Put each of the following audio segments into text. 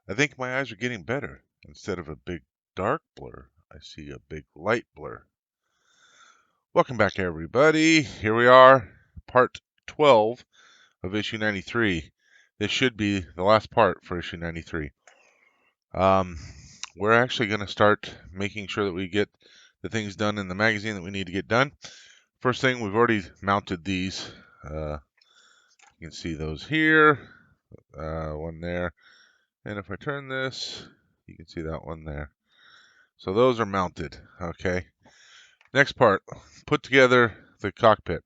I think my eyes are getting better. Instead of a big dark blur, I see a big light blur. Welcome back, everybody. Here we are, part 12 of issue 93. This should be the last part for issue 93. We're actually going to start making sure that we get the things done in the magazine that we need to get done. First thing, we've already mounted these. You can see those here, one there. And if I turn this, you can see that one there. So those are mounted, okay? Next part, put together the cockpit.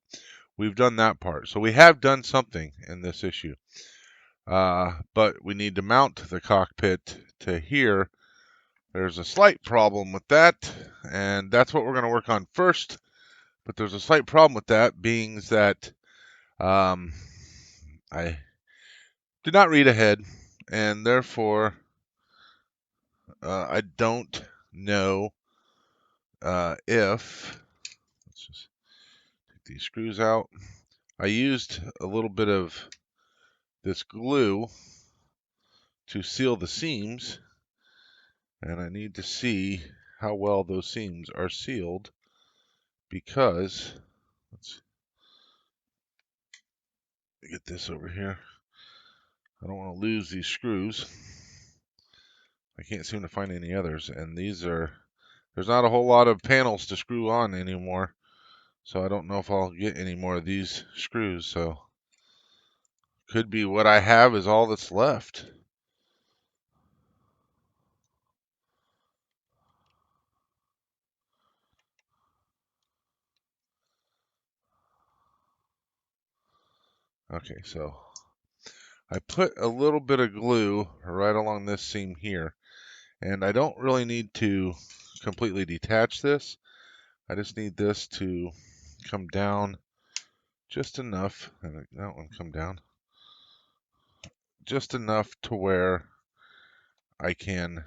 We've done that part. So we have done something in this issue. But we need to mount the cockpit to here. There's a slight problem with that, and that's what we're going to work on first. But there's a slight problem with that, being that I did not read ahead, and therefore I don't know if, let's just take these screws out. I used a little bit of this glue to seal the seams, and I need to see how well those seams are sealed, because let's get this over here. I don't want to lose these screws. I can't seem to find any others, and there's not a whole lot of panels to screw on anymore, so I don't know if I'll get any more of these screws. So could be what I have is all that's left. Okay, so I put a little bit of glue right along this seam here, and I don't really need to completely detach this. I just need this to come down just enough, and that one come down just enough to where I can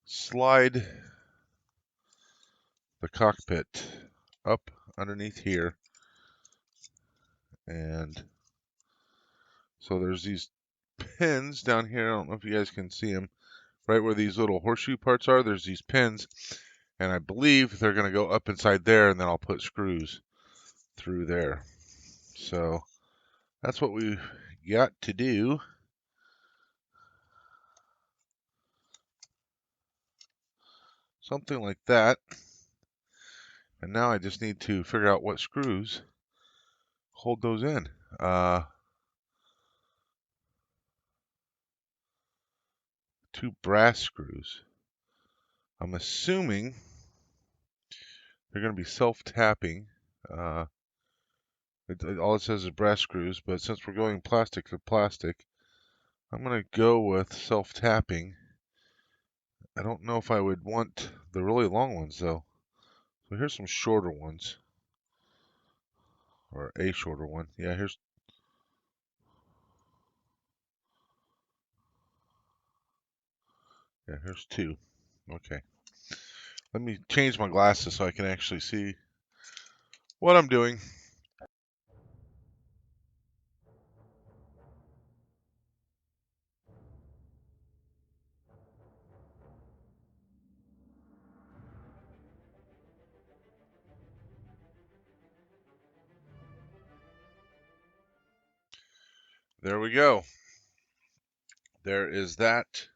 slide the cockpit up underneath here. And so there's these pins down here. I don't know if you guys can see them. Right where these little horseshoe parts are, there's these pins. And I believe they're going to go up inside there, and then I'll put screws through there. So that's what we've got to do. Something like that. And now I just need to figure out what screws hold those in. Two brass screws. I'm assuming they're going to be self-tapping. All it says is brass screws, but since we're going plastic to plastic, I'm going to go with self-tapping. I don't know if I would want the really long ones, though. So here's some shorter ones. Or a shorter one. Yeah, here's two. Okay. Let me change my glasses so I can actually see what I'm doing. There we go. There is that.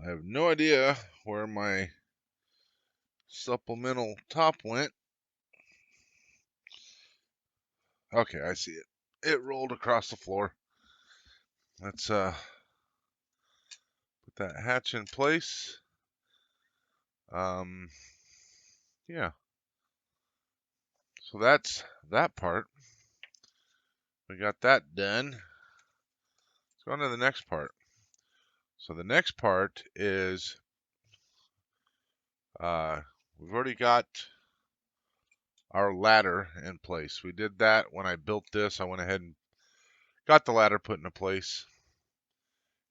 I have no idea where my supplemental top went. Okay, I see it. It rolled across the floor. Let's put that hatch in place. Yeah. So that's that part. We got that done. Let's go on to the next part. So the next part is we've already got our ladder in place. We did that when I built this. I went ahead and got the ladder put into place.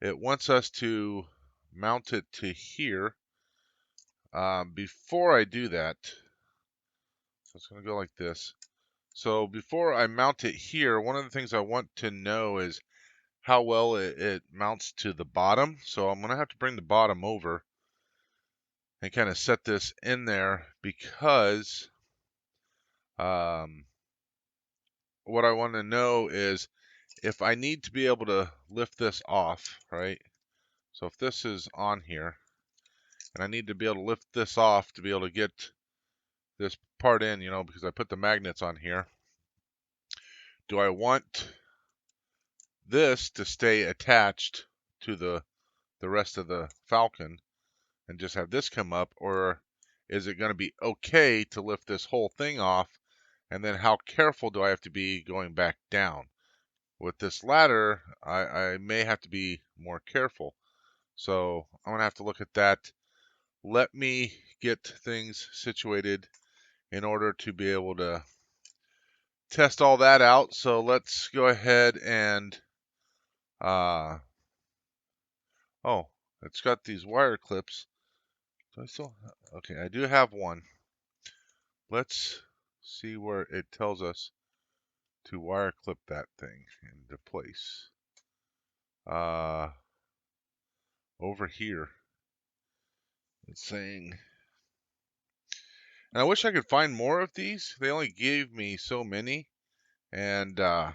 It wants us to mount it to here. Before I do that, so it's going to go like this. So before I mount it here, one of the things I want to know is how well it mounts to the bottom. So I'm going to have to bring the bottom over and kind of set this in there, because what I want to know is if I need to be able to lift this off, right? So if this is on here and I need to be able to lift this off to be able to get this part in, because I put the magnets on here, do I want this to stay attached to the rest of the Falcon and just have this come up, or is it going to be okay to lift this whole thing off? And then how careful do I have to be going back down? With this ladder, I may have to be more careful. So I'm going to have to look at that. Let me get things situated in order to be able to test all that out. So let's go ahead and, oh, it's got these wire clips. Do I still, okay, I do have one. Let's see where it tells us to wire clip that thing into place. Over here, it's saying, and I wish I could find more of these. They only gave me so many, and I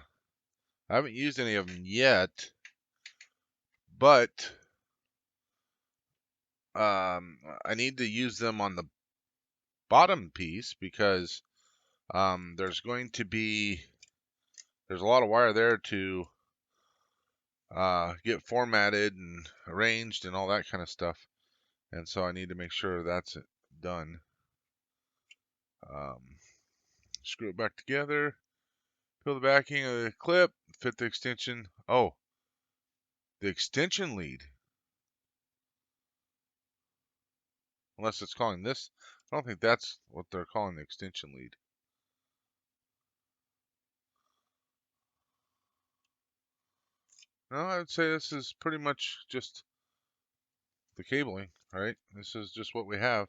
haven't used any of them yet, but I need to use them on the bottom piece, because there's a lot of wire there to get formatted and arranged and all that kind of stuff, and so I need to make sure that's done. Screw it back together, peel the backing of the clip, fit the extension. Oh, the extension lead. Unless it's calling this. I don't think that's what they're calling the extension lead. No, I'd say this is pretty much just the cabling, right? This is just what we have.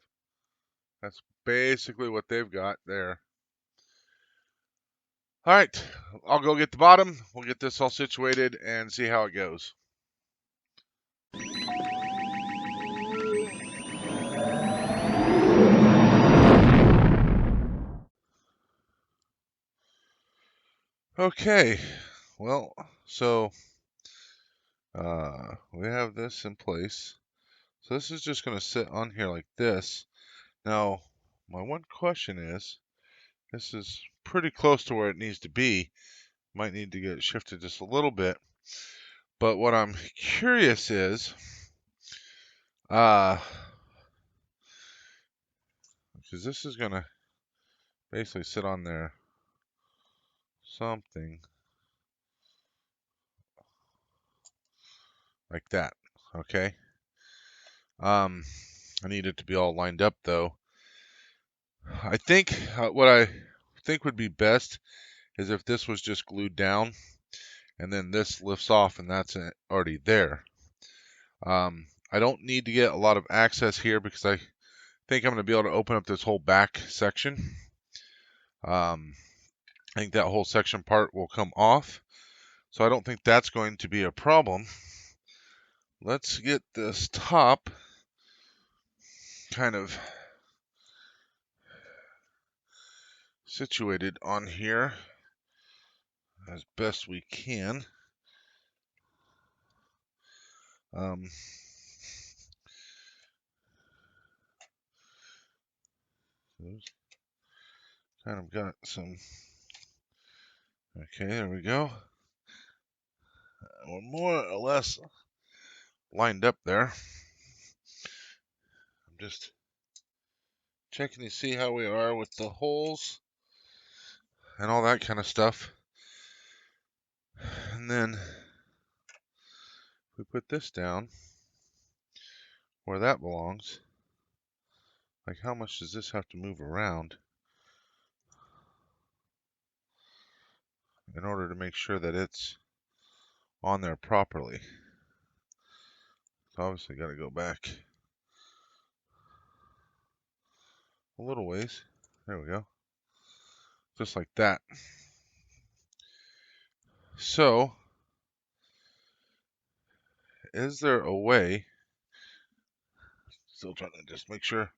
That's basically what they've got there. All right, I'll go get the bottom. We'll get this all situated and see how it goes. Okay, well, so we have this in place. So this is just going to sit on here like this. Now, my one question is, this is pretty close to where it needs to be. Might need to get it shifted just a little bit. But what I'm curious is, because this is going to basically sit on there, something like that, okay? I need it to be all lined up, though. I think what I think would be best is if this was just glued down, and then this lifts off, and that's already there. I don't need to get a lot of access here, because I think I'm going to be able to open up this whole back section. I think that whole section part will come off, so I don't think that's going to be a problem. Let's get this top kind of situated on here as best we can. Kind of got some. Okay, there we go. We're more or less lined up there. I'm just checking to see how we are with the holes and all that kind of stuff. And then we put this down where that belongs. Like, how much does this have to move around in order to make sure that it's on there properly? So obviously got to go back a little ways. There we go. Just like that. So is there a way, still trying to just make sure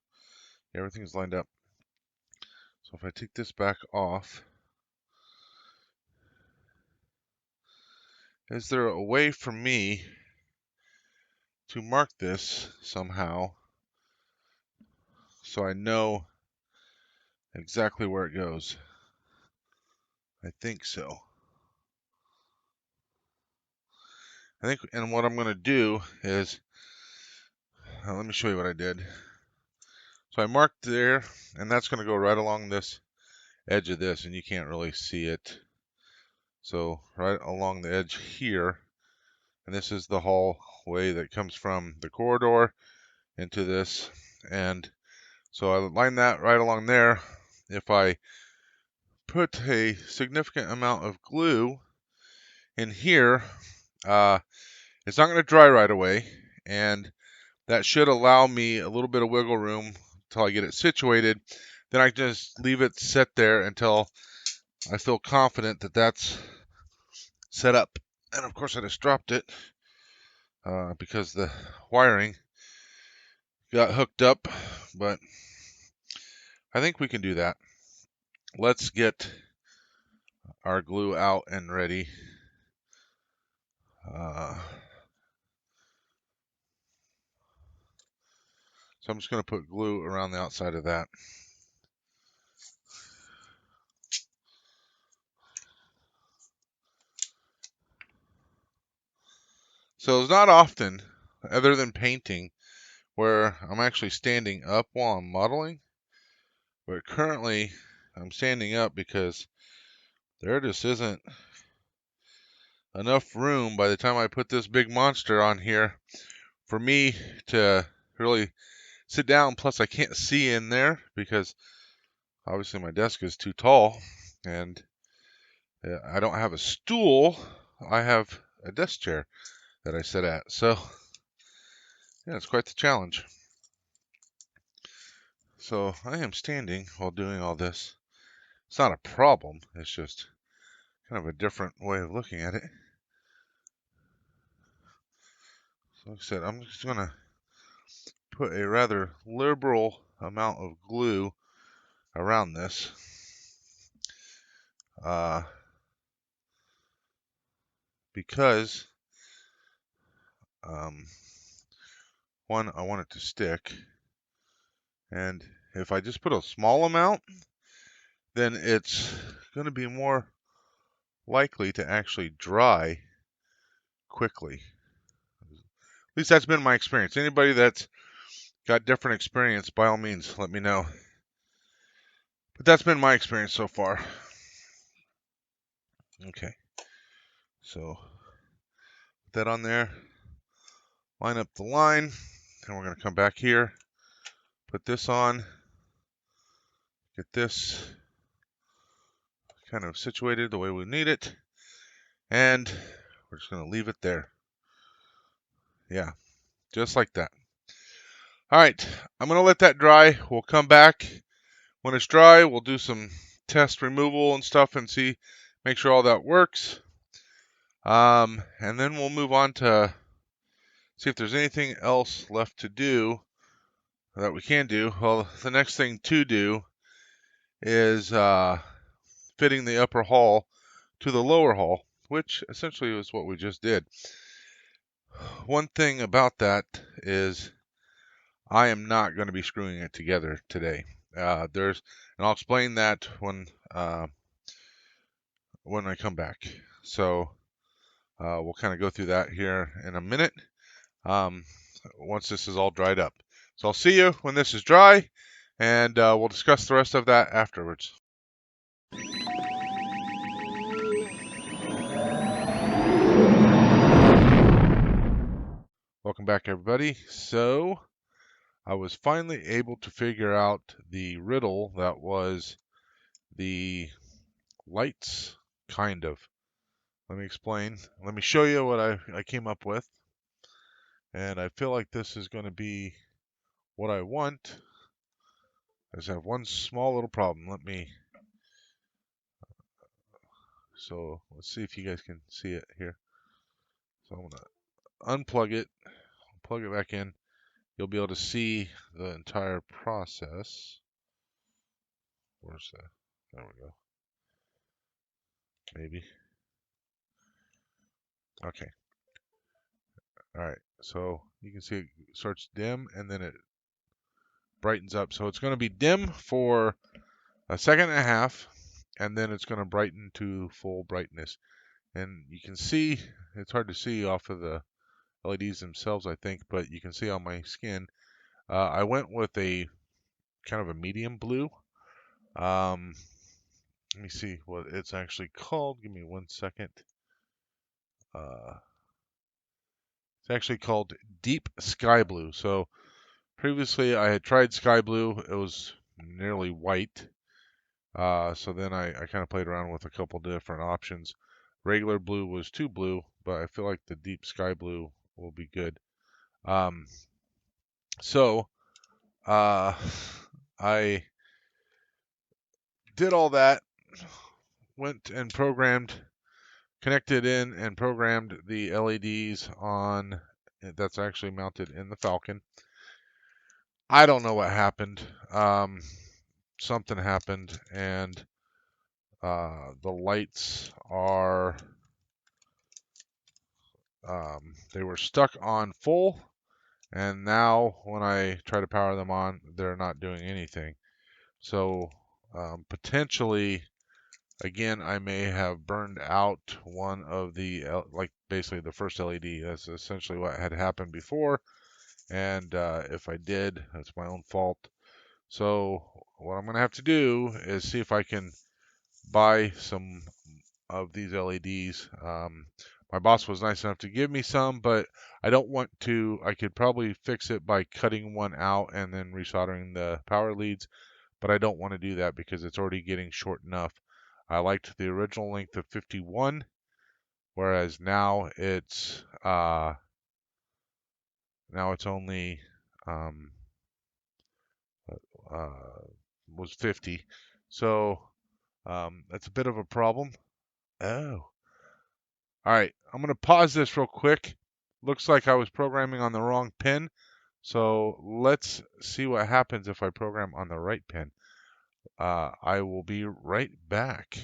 everything's lined up. So if I take this back off, is there a way for me to mark this somehow so I know exactly where it goes? I think so. And what I'm going to do is, let me show you what I did. So I marked there, and that's going to go right along this edge of this, and you can't really see it. So right along the edge here, and this is the hallway that comes from the corridor into this, and so I line that right along there. If I put a significant amount of glue in here, it's not going to dry right away, and that should allow me a little bit of wiggle room until I get it situated. Then I can just leave it set there until I feel confident that that's set up. And of course I just dropped it because the wiring got hooked up, but I think we can do that. Let's get our glue out and ready. So I'm just going to put glue around the outside of that. So it's not often, other than painting, where I'm actually standing up while I'm modeling. But currently, I'm standing up because there just isn't enough room by the time I put this big monster on here for me to really sit down. Plus, I can't see in there because obviously my desk is too tall, and I don't have a stool. I have a desk chair that I sit at. So, yeah, it's quite the challenge. So I am standing while doing all this. It's not a problem. It's just kind of a different way of looking at it. So like I said, I'm just going to put a rather liberal amount of glue around this. Because one, I want it to stick, and if I just put a small amount, then it's going to be more likely to actually dry quickly. At least that's been my experience. Anybody that's got different experience, by all means, let me know. But that's been my experience so far. Okay, so put that on there, line up the line, and we're going to come back here, put this on, get this kind of situated the way we need it, and we're just going to leave it there. Yeah, just like that. All right, I'm going to let that dry. We'll come back when it's dry. We'll do some test removal and stuff and make sure all that works. And then we'll move on to see if there's anything else left to do that we can do. Well, the next thing to do is fitting the upper hall to the lower hall, which essentially is what we just did. One thing about that is I am not going to be screwing it together today. And I'll explain that when I come back. So we'll kind of go through that here in a minute once this is all dried up. So I'll see you when this is dry, and we'll discuss the rest of that afterwards. Welcome back, everybody. So I was finally able to figure out the riddle that was the lights, kind of. Let me explain. Let me show you what I came up with. And I feel like this is going to be what I want. I just have one small little problem. So let's see if you guys can see it here. So I'm going to unplug it, plug it back in, you'll be able to see the entire process. Where's the, there we go. Maybe. Okay. All right. So you can see it starts dim and then it brightens up. So it's going to be dim for a second and a half, and then it's going to brighten to full brightness. And you can see, it's hard to see off of the LEDs themselves, I think, but you can see on my skin, I went with a kind of a medium blue. Let me see what it's actually called. Give me 1 second. It's actually called Deep Sky Blue. So previously I had tried Sky Blue. It was nearly white. So then I kind of played around with a couple different options. Regular blue was too blue, but I feel like the Deep Sky Blue will be good. Um, so I did all that, went and connected in and programmed the LEDs on, that's actually mounted in the Falcon. I don't know what happened. Something happened, and the lights are, they were stuck on full, and now when I try to power them on, they're not doing anything. So potentially, again, I may have burned out one of the, like basically the first LED. That's essentially what had happened before. And if I did, that's my own fault. So what I'm going to have to do is see if I can buy some of these LEDs. My boss was nice enough to give me some, but I don't want to. I could probably fix it by cutting one out and then resoldering the power leads, but I don't want to do that because it's already getting short enough. I liked the original length of 51, whereas now it's only uh, was 50. So that's a bit of a problem. Oh. All right, I'm going to pause this real quick. Looks like I was programming on the wrong pin. So let's see what happens if I program on the right pin. I will be right back.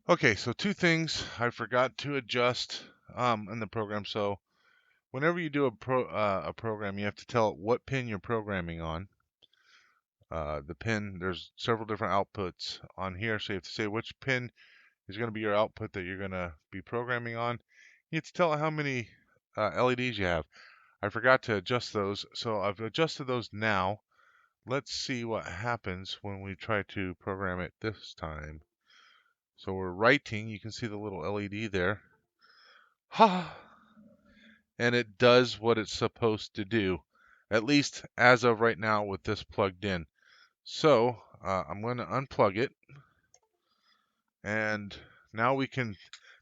Okay, so two things I forgot to adjust in the program. So whenever you do a program, you have to tell it what pin you're programming on. The pin, there's several different outputs on here, so you have to say which pin is going to be your output that you're going to be programming on. You have to tell it how many LEDs you have. I forgot to adjust those, so I've adjusted those now. Let's see what happens when we try to program it this time. So we're writing, you can see the little LED there. Ha! And it does what it's supposed to do, at least as of right now with this plugged in. So I'm going to unplug it, and now we can,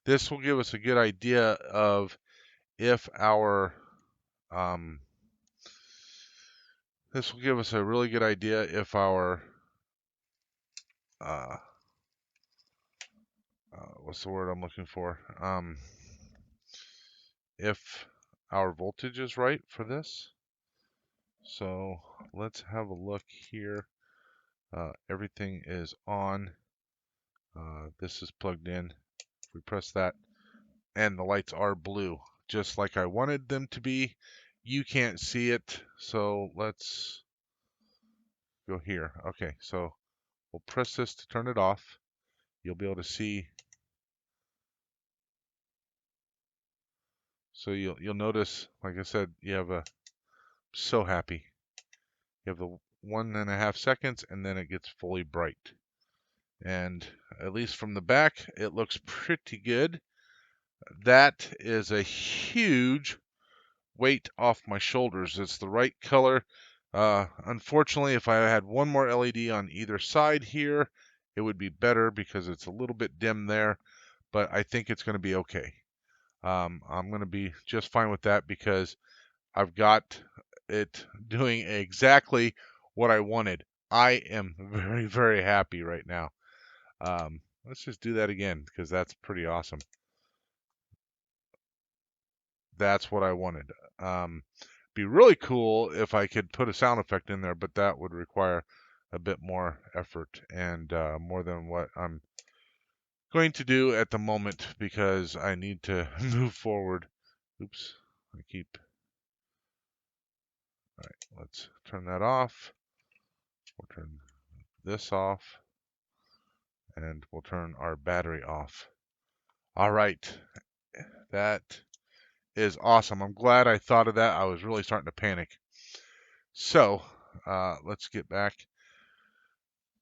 this will give us a good idea of if our, this will give us a really good idea if our, what's the word I'm looking for? If our voltage is right for this. So let's have a look here. Everything is on. This is plugged in. If we press that, and the lights are blue, just like I wanted them to be. You can't see it, so let's go here. Okay, so we'll press this to turn it off. You'll be able to see. So you'll notice, like I said, you have a, so happy. You have the 1.5 seconds, and then it gets fully bright. And at least from the back, it looks pretty good. That is a huge weight off my shoulders. It's the right color. Unfortunately, if I had one more LED on either side here, it would be better because it's a little bit dim there, but I think it's going to be okay. I'm going to be just fine with that because I've got it doing exactly what I wanted. I am very, very happy right now. Let's just do that again because that's pretty awesome. that's what I wanted. Be really cool if I could put a sound effect in there, but that would require a bit more effort and more than what I'm going to do at the moment because I need to move forward. Oops, I keep. All right, let's turn that off. We'll turn this off, and we'll turn our battery off. All right, that is awesome. I'm glad I thought of that. I was really starting to panic. So let's get back.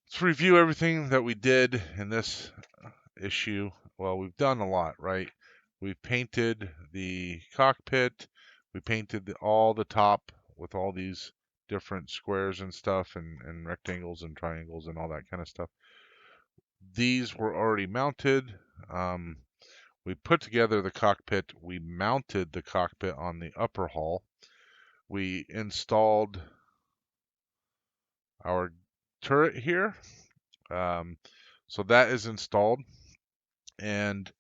Let's review everything that we did in this issue. Well, we've done a lot, right? We've painted the cockpit. We painted all the top with all these different squares and stuff and rectangles and triangles and all that kind of stuff. These were already mounted. We put together the cockpit. We mounted the cockpit on the upper hull. We installed our turret here. So that is installed, and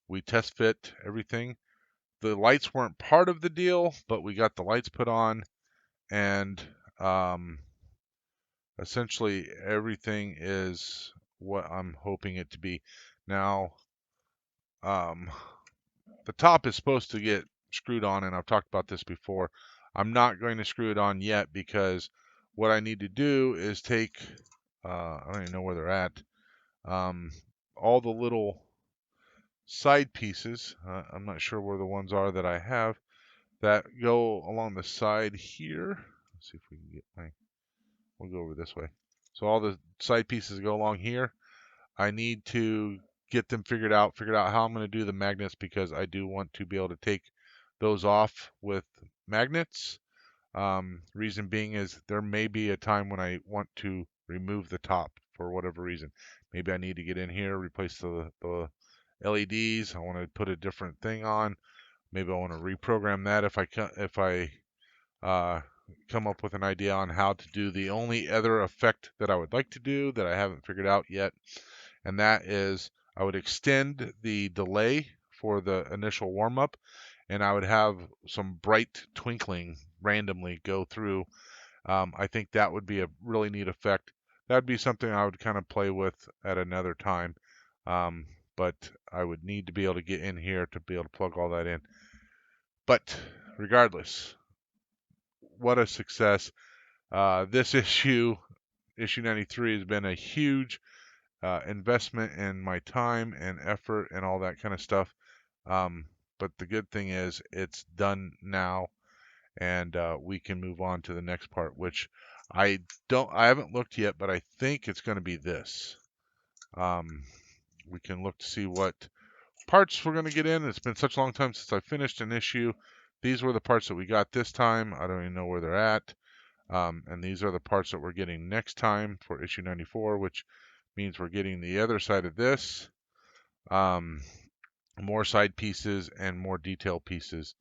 we test fit everything. The lights weren't part of the deal, but we got the lights put on, and essentially everything is what I'm hoping it to be. Now, the top is supposed to get screwed on, and I've talked about this before. I'm not going to screw it on yet because what I need to do is take, I don't even know where they're at, all the little side pieces. I'm not sure where the ones are that I have that go along the side here. Let's see if we can get we'll go over this way. So all the side pieces go along here. I need to get them figured out how I'm going to do the magnets because I do want to be able to take those off with magnets. Reason being is there may be a time when I want to remove the top for whatever reason. Maybe I need to get in here, replace the LEDs. I want to put a different thing on. Maybe I want to reprogram that if I come up with an idea on how to do the only other effect that I would like to do that I haven't figured out yet, and that is I would extend the delay for the initial warm-up, and I would have some bright twinkling randomly go through. I think that would be a really neat effect. That would be something I would kind of play with at another time, but I would need to be able to get in here to be able to plug all that in. But regardless, what a success. This issue 93, has been a huge investment in my time and effort and all that kind of stuff. But the good thing is it's done now, and we can move on to the next part, which I haven't looked yet, but I think it's going to be this. We can look to see what parts we're going to get in. It's been such a long time since I finished an issue. These were the parts that we got this time. I don't even know where they're at. And these are the parts that we're getting next time for issue 94, which means we're getting the other side of this, more side pieces and more detail pieces.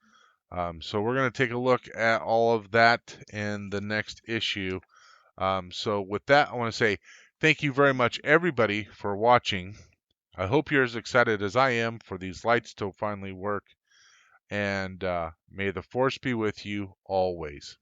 So we're going to take a look at all of that in the next issue. So with that, I want to say thank you very much, everybody, for watching. I hope you're as excited as I am for these lights to finally work. And may the force be with you always.